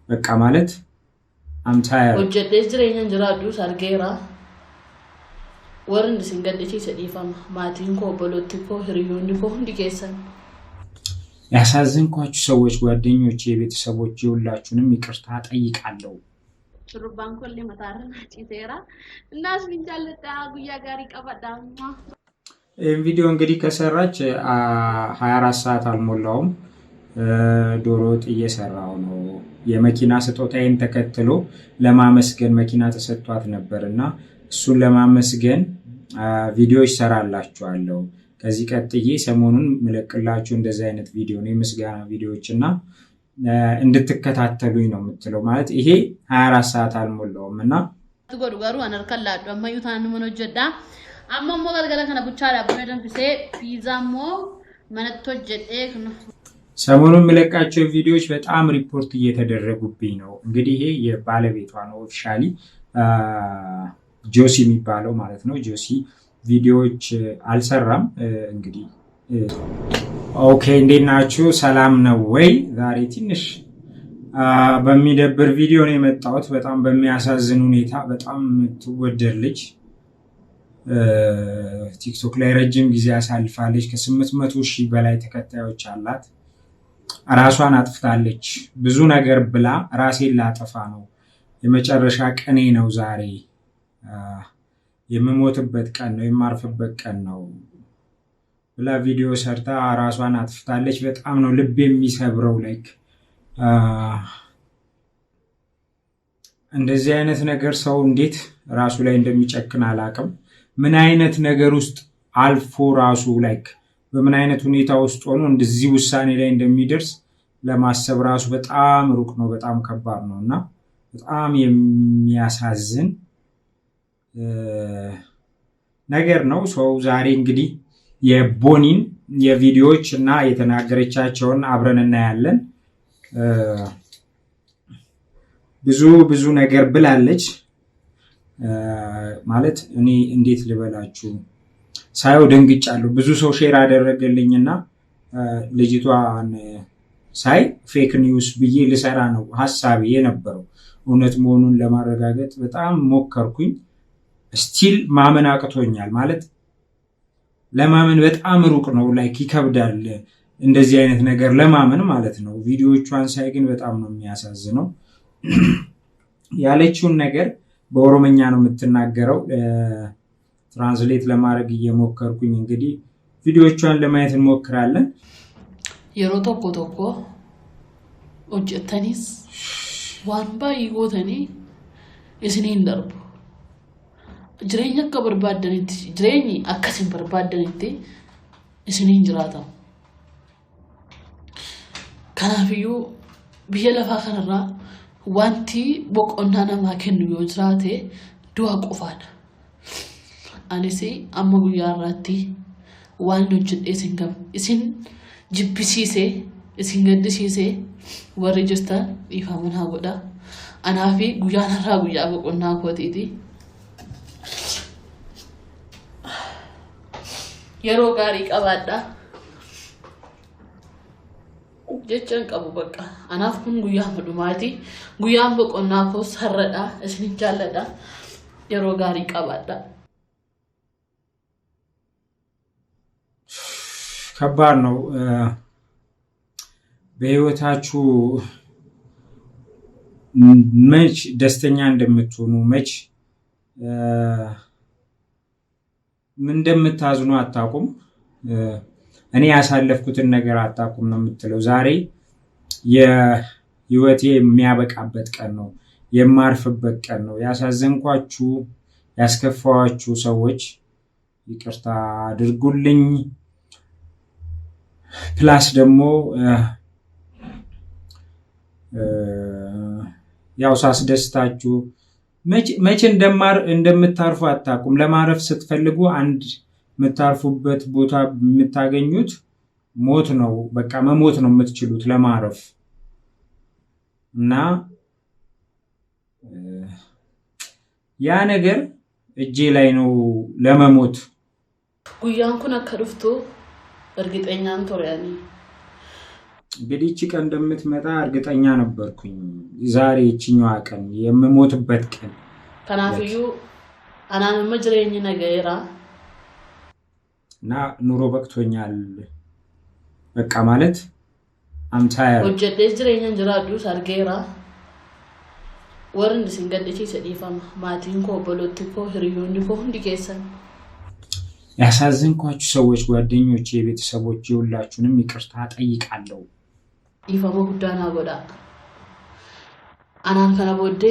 በቃ ማለት I'm tired ወጀደስ ድረኛን ጅራዱ ሳርጌራ ወርን ሲንገደቺ ሰዲፋማ ማቲንኮ በሎቲኮ ህሪዮንኮ እንዲከሰን ያሳዝንኳችሁ ሰዎች ጓደኞቼ ቤተሰቦቼ ሁላችሁንም ይቅርታ ጠይቃለሁ ሩባን ኮሌ መታረና ጪቴራ እናስ ቢንጃለታ ጉያ ጋር ይቀበዳማ ቪዲዮ እንግዲህ ከሰራች 24 ሰዓት አልሞላውም ዶሮ ወጥ እየሰራው ነው የመኪና ስጦታዬን ተከትሎ ለማመስገን መኪና ተሰጥቷት ነበርና እሱን ለማመስገን ቪዲዮ ይሰራላችኋለሁ ከዚህ ቀጥዬ ሰሞኑን መለቅላችሁ እንደዚህ አይነት ቪዲዮ ነው የምስጋና ቪዲዮዎችና እንድትከታተሉኝ ነው የምትለው ማለት ይሄ 24 ሰዓት አልሞላውምና ተጎድጓሩ አነርከላዱ አማዩታን ምን ወጀዳ አማሞ ገልገለ ከነ ቡቻላ በመደም ፍሴ ፒዛሞ መነቶ ጀዴክ ነው ሰሞኑን መለቃቸው ቪዲዮዎች በጣም ሪፖርት እየተደረጉብኝ ነው እንግዲህ ይሄ የባለቤቷ ነው ኦፊሻሊ ጆሲ የሚባለው ማለት ነው ጆሲ ቪዲዮዎች አልሰራም እንግዲህ ኦኬ እንዴናችሁ ሰላም ነው ወይ ዛሬ ትንሽ በሚደብር ቪዲዮ ነው የመጣሁት በጣም በሚያሳዝን ሁኔታ በጣም ትወደድ ልጅ ቲክቶክ ላይ ረጅም ጊዜ ያሳልፋለች ከ800,000 በላይ ተከታዮች አላት ራሷን አጥፍታለች ብዙ ነገር ብላ ራሴን ላጠፋ ነው የመጨረሻ ቀኔ ነው ዛሬ የምሞትበት ቀን ነው የማርፍበት ቀን ነው ብላ ቪዲዮ ሰርታ ራሷን አጥፍታለች በጣም ነው ልብ የሚሰብረው ላይክ እንደዚህ አይነት ነገር ሰው እንዴት ራሱ ላይ እንደሚጨክን አላቅም ምን አይነት ነገር ውስጥ አልፎ ራሱ ላይክ በምን አይነት ሁኔታ ውስጥ ሆኖ እንደዚህ ውሳኔ ላይ እንደሚደርስ ለማሰብ ራሱ በጣም ሩቅ ነው በጣም ከባድ ነውና በጣም የሚያሳዝን ነገር ነው ሰው ዛሬ እንግዲህ የቦኒን የቪዲዮዎች እና የተናገረቻቸውን አብረን እናያለን ብዙ ነገር ብላለች ማለት እኔ እንዴት ልበላችሁ ሳይው ደንግጫለሁ ብዙ ሰው ሼር አደረገልኝና ልጅቷን ሳይ ፌክ ኒውስ ብዬ ልሰራ ነው ሐሳቤ የነበረው እውነት መሆኑን ለማረጋገጥ በጣም ሞከርኩኝ ስቲል ማመን አቅቶኛል ማለት ለማመን በጣም ሩቅ ነው ላይክ ይከብዳል እንደዚህ አይነት ነገር ለማመን ማለት ነው ቪዲዮዎቿን ሳይ ግን በጣም ነው የሚያሳዝነው ያለችውን ነገር በኦሮምኛ ነው የምትናገረው ትራንስሌት ለማድረግ እየሞከርኩኝ እንግዲህ ቪዲዮዎቿን ለማየት እንሞክራለን የሮቶ ፖቶኮ ኦጀተኒስ ዋንባ ይጎተኒ እስኒን ደርቡ ጅሬኛ ከበርባደንቲ ጅሬኝ አከሲን በርባደንቲ እስኒን ጅራታ ካናፊዩ ቢየለፋ ከነራ ዋንቲ ቦቆናና ማከኑ ይወዝራቴ ዱዋ ቆፋና አንሲ አመጉ ያራቲ ዋንዶች እሲንገም እሲን ጂፒሲሴ እሲንገድሲሴ ወሬጅስተር ይፋሙን ሀጎዳ አናፊ ጉያናራ ጉያ ቦቆና ኮቲቲ የሮ ጋሪ ቀባዳ ጀጨን ቀቡ በቃ አናፍኩን ጉያ መዱማቲ ጉያን ቦቆና ኮ ሰረዳ እስኒ ጃለዳ የሮ ጋሪ ቀባዳ ከባድ ነው በህይወታችሁ መች ደስተኛ እንደምትሆኑ መች ምን እንደምታዝኑ አታቁም እኔ ያሳለፍኩትን ነገር አታቁም ነው የምትለው ዛሬ የህይወቴ የሚያበቃበት ቀን ነው የማርፍበት ቀን ነው ያሳዘንኳችሁ ያስከፋዋችሁ ሰዎች ይቅርታ አድርጉልኝ ፕላስ ደግሞ ያው ሳስደስታችሁ መቼ እንደምታርፉ አታቁም ለማረፍ ስትፈልጉ አንድ የምታርፉበት ቦታ የምታገኙት ሞት ነው በቃ መሞት ነው የምትችሉት ለማረፍ እና ያ ነገር እጄ ላይ ነው ለመሞት ጉያንኩን አከርፍቶ እርግጠኛን ቶሪያኒ እንግዲህ እቺ ቀን እንደምትመጣ እርግጠኛ ነበርኩኝ። ዛሬ እቺኛዋ ቀን የምሞትበት ቀን ከናፍዩ አናን መጅረኝ ነገራ እና ኑሮ በቅቶኛል በቃ ማለት አምታያ ወጀደ ጅረኝ እንጀራዱ ሳርጌራ ወርን ሲንገደቺ ሰዲፋማ ማቲንኮ በሎትኮ ህሪዮንኮ እንዲከሰን ያሳዝንኳችሁ ሰዎች ጓደኞቼ ቤተሰቦቼ ሁላችሁንም ይቅርታ ጠይቃለሁ። ይፈሞ ጉዳና ጎዳ አናን ከነቦዴ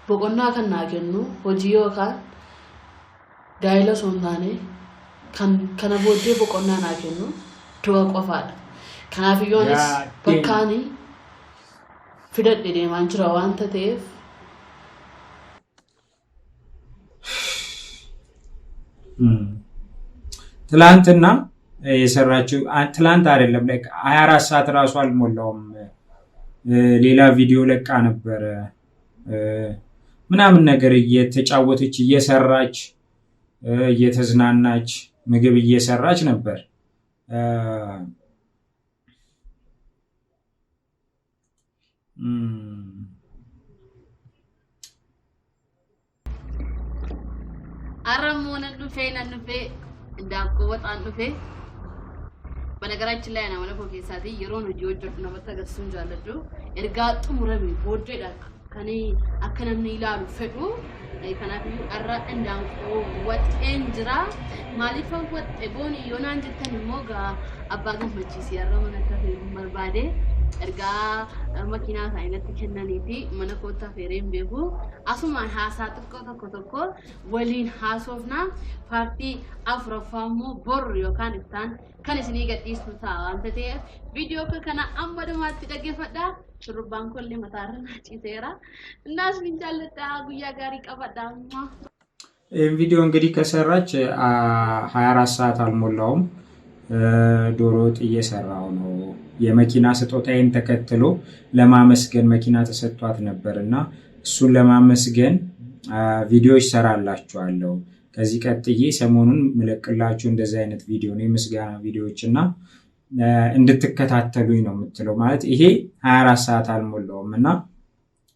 በቆና ከናገኑ ወጂዮ ካን ጋይለ ሶንታኔ ከነቦዴ በቆና ናገኑ ዱአ ቆፋል ከናፍዮንስ በካኒ ፊደድ ደማን ጅራ ዋንተ ተፍ ትላንትና የሰራችው ትላንት አይደለም ላይ 24 ሰዓት ራሱ አልሞላውም። ሌላ ቪዲዮ ለቃ ነበር ምናምን ነገር እየተጫወተች እየሰራች እየተዝናናች ምግብ እየሰራች ነበር። አረሞነ ዱፌ እንዳቆ ወጣን ዱፌ በነገራችን ላይ ነው ማለት ፎኬሳቲ የሮን ጆጆት ነው በተገስም ጃለዱ እርጋጡ ሙረቢ ቦዴዳ ከኔ አከነም ይላሉ ፈዱ ከናፊ አራ እንዳንቆ ወጤን ጅራ ማሊፈን ወጤ ቦኒ ዮናን ጅተን ሞጋ አባገን መቺስ ያረመነ ከፈ መርባዴ እርጋ መኪና አይነት ከነኒቲ መነኮታ ፌሬም ቤጉ አሱማ ሃሳ ጥቆ ተኮ ወሊን ሃሶፍና ፓርቲ አፍረፋሙ ቦር ዮካን ኢፍታን ከነስኒ ገዲስታ አንተቴ ቪዲዮ ከና አመደማት ደገፈዳ ሽሩባን ኮሊ መታረና ጪቴራ እናስ ቢንጃለታ ጉያ ጋሪ ቀበዳማ ቪዲዮ እንግዲህ ከሰራች 24 ሰዓት አልሞላውም። ዶሮ ወጥ እየሰራው ነው። የመኪና ስጦታዬን ተከትሎ ለማመስገን መኪና ተሰጥቷት ነበርና እሱን ለማመስገን ቪዲዮዎች ሰራላችኋለሁ። ከዚህ ቀጥዬ ሰሞኑን ምለቅላችሁ እንደዚህ አይነት ቪዲዮ ነው የምስጋና ቪዲዮዎችና እንድትከታተሉኝ ነው የምትለው። ማለት ይሄ 24 ሰዓት አልሞላውም እና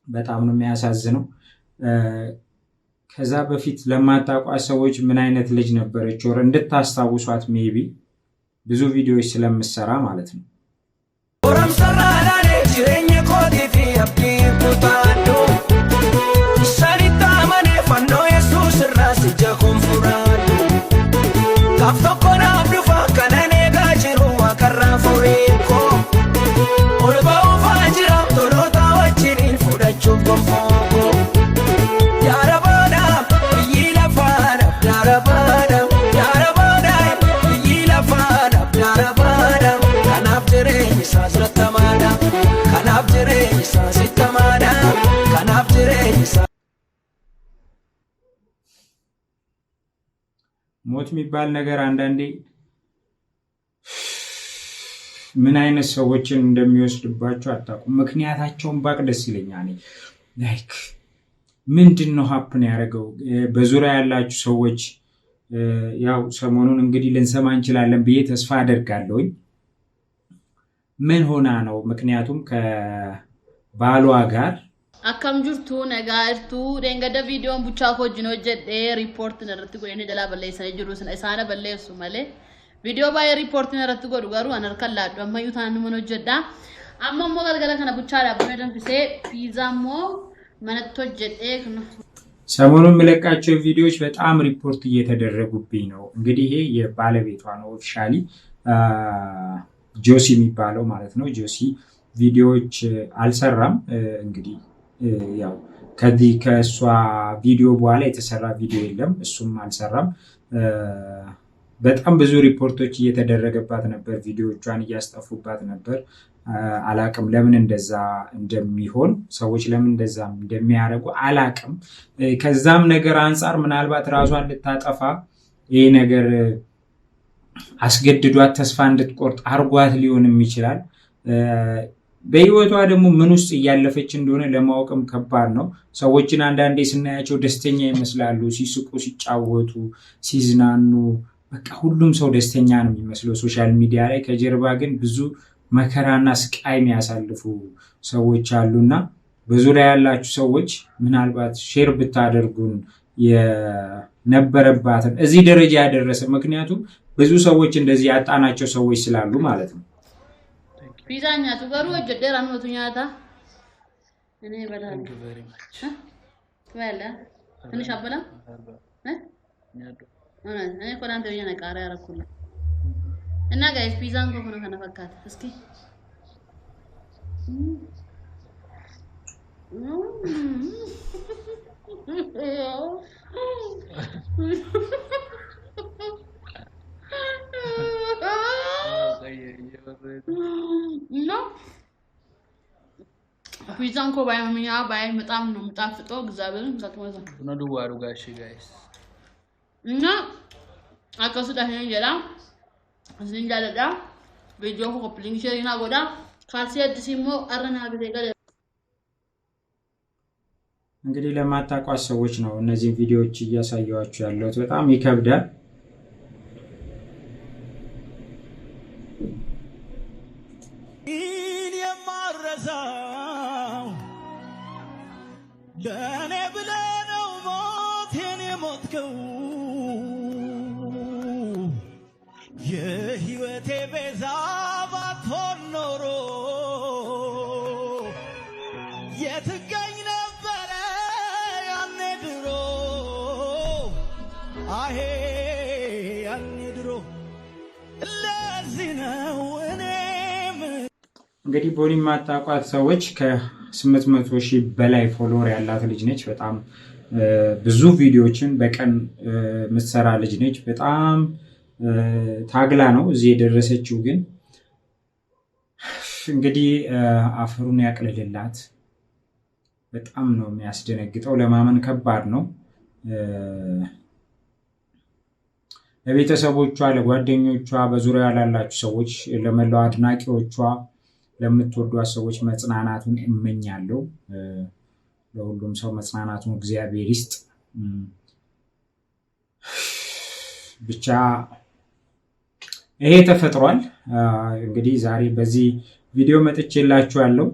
በጣም ነው የሚያሳዝነው። ከዛ በፊት ለማታውቋት ሰዎች ምን አይነት ልጅ ነበረች ወር እንድታስታውሷት ሜቢ ብዙ ቪዲዮዎች ስለምሰራ ማለት ነው። ኦራም ሰራላኔ ጅሬኛ ኮዲፊ አብዲ ቁጣዶ ሰሪታ ማኔ ፈኖ ኢየሱስ ራስ ጀኮም ፉራዶ ካፍቶኮና አብዱፋ ከነኔ ጋጅሩ አከራ ፉሪኮ ኦልባው ፋጅራ ቶሎታ ወቺን ፉዳቹ ኮምፎኮ ያረባዳ ይለፋና ያረባዳ ሞት የሚባል ነገር አንዳንዴ ምን አይነት ሰዎችን እንደሚወስድባቸው አታውቁም። ምክንያታቸውን ባቅ ደስ ይለኛል። ላይክ ምንድነው ሀፕን ያደረገው? በዙሪያ ያላችሁ ሰዎች ያው ሰሞኑን እንግዲህ ልንሰማ እንችላለን ብዬ ተስፋ አደርጋለሁኝ። ምን ሆና ነው? ምክንያቱም ከባሏ ጋር አካም ጅርቱ ነጋርቱ ደንገደ ቪዲዮን ቡቻ ኮጅኖ ጀዴ ሪፖርት ነርት ጎይነ ደላ በላይ ሰጅሩ ሰነ በላይ እሱ ማለ ቪዲዮ ባይ ሪፖርት ነርት ጎዱ ጋሩ አነርከላዱ አማዩታን ምን ጀዳ አማሞ ገልገለ ከነ ቡቻ ያበደን ፍሴ ፒዛሞ መነቶ ጀዴ ሰሞኑን የምለቃቸው ቪዲዮዎች በጣም ሪፖርት እየተደረጉብኝ ነው። እንግዲህ ይሄ የባለቤቷ ነው ኦፊሻሊ ጆሲ የሚባለው ማለት ነው። ጆሲ ቪዲዮዎች አልሰራም። እንግዲህ ያው ከሷ ቪዲዮ በኋላ የተሰራ ቪዲዮ የለም፣ እሱም አልሰራም። በጣም ብዙ ሪፖርቶች እየተደረገባት ነበር፣ ቪዲዮቿን እያስጠፉባት ነበር። አላቅም ለምን እንደዛ እንደሚሆን፣ ሰዎች ለምን እንደዛ እንደሚያደርጉ አላቅም። ከዛም ነገር አንጻር ምናልባት ራሷን ልታጠፋ ይሄ ነገር አስገድዷት ተስፋ እንድትቆርጥ አርጓት ሊሆንም ይችላል። በህይወቷ ደግሞ ምን ውስጥ እያለፈች እንደሆነ ለማወቅም ከባድ ነው። ሰዎችን አንዳንዴ ስናያቸው ደስተኛ ይመስላሉ፣ ሲስቁ፣ ሲጫወቱ፣ ሲዝናኑ፣ በቃ ሁሉም ሰው ደስተኛ ነው የሚመስለው ሶሻል ሚዲያ ላይ። ከጀርባ ግን ብዙ መከራና ስቃይ የሚያሳልፉ ሰዎች አሉና በዙሪያ ያላችሁ ሰዎች ምናልባት ሼር ብታደርጉን የነበረባትን እዚህ ደረጃ ያደረሰ ምክንያቱም ብዙ ሰዎች እንደዚህ ያጣናቸው ሰዎች ስላሉ ማለት ነው። ፒዛኛ ቱጋሩ ወጀደራ ነው ቱኛታ እኔ በላል ወላ ትንሽ አበላ እኔ ኮላንተ የሆነ ቃሪያ ያረኩላ እና ጋይስ ፒዛን ኮኮ ነው ከነፈካት እስኪ ፒዛን ኮ ባይሚያ ባይ በጣም ነው የምጣፍጠው እግዚአብሔርን ተከመዘ ነው ዱዋሩ ጋሽ ጋይስ እና አቀሱ ዳህን ጀላ ዝንጃለዳ ቪዲዮ ኮፕሊንግ ሼሪና ጎዳ ካልሲያድ ሲሞ አረና በተገለ እንግዲህ ለማታቋስ ሰዎች ነው እነዚህ ቪዲዮዎች እያሳየዋችሁ ያለው በጣም ይከብዳል። ለኔ ብለህ ነው ሞቴን የሞትከው የህይወቴ ቤዛ ባትሆን ኖሮ የትገኝ ነበረ ያኔ ድሮ አሄ ያኔ ድሮ ለዚህ ነው እኔም እንግዲህ ቦኒ ማታቋት ሰዎች ከ800,000 በላይ ፎሎወር ያላት ልጅ ነች። በጣም ብዙ ቪዲዮዎችን በቀን ምትሰራ ልጅ ነች። በጣም ታግላ ነው እዚህ የደረሰችው። ግን እንግዲህ አፈሩን ያቅልልላት። በጣም ነው የሚያስደነግጠው፣ ለማመን ከባድ ነው። ለቤተሰቦቿ፣ ለጓደኞቿ፣ በዙሪያ ላላችሁ ሰዎች፣ ለመላው አድናቂዎቿ፣ ለምትወዷት ሰዎች መጽናናቱን እመኛለሁ። ለሁሉም ሰው መጽናናቱን እግዚአብሔር ይስጥ። ብቻ ይሄ ተፈጥሯል። እንግዲህ ዛሬ በዚህ ቪዲዮ መጥቼላችኋለሁ።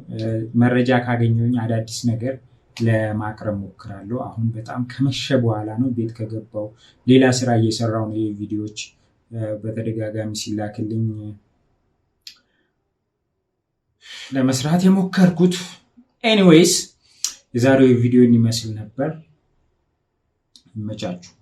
መረጃ ካገኘሁኝ አዳዲስ ነገር ለማቅረብ ሞክራለሁ። አሁን በጣም ከመሸ በኋላ ነው ቤት ከገባው ሌላ ስራ እየሰራው ነው። ቪዲዮዎች በተደጋጋሚ ሲላክልኝ ለመስራት የሞከርኩት። ኤኒዌይስ የዛሬው ቪዲዮ ይመስል ነበር። ይመቻችሁ።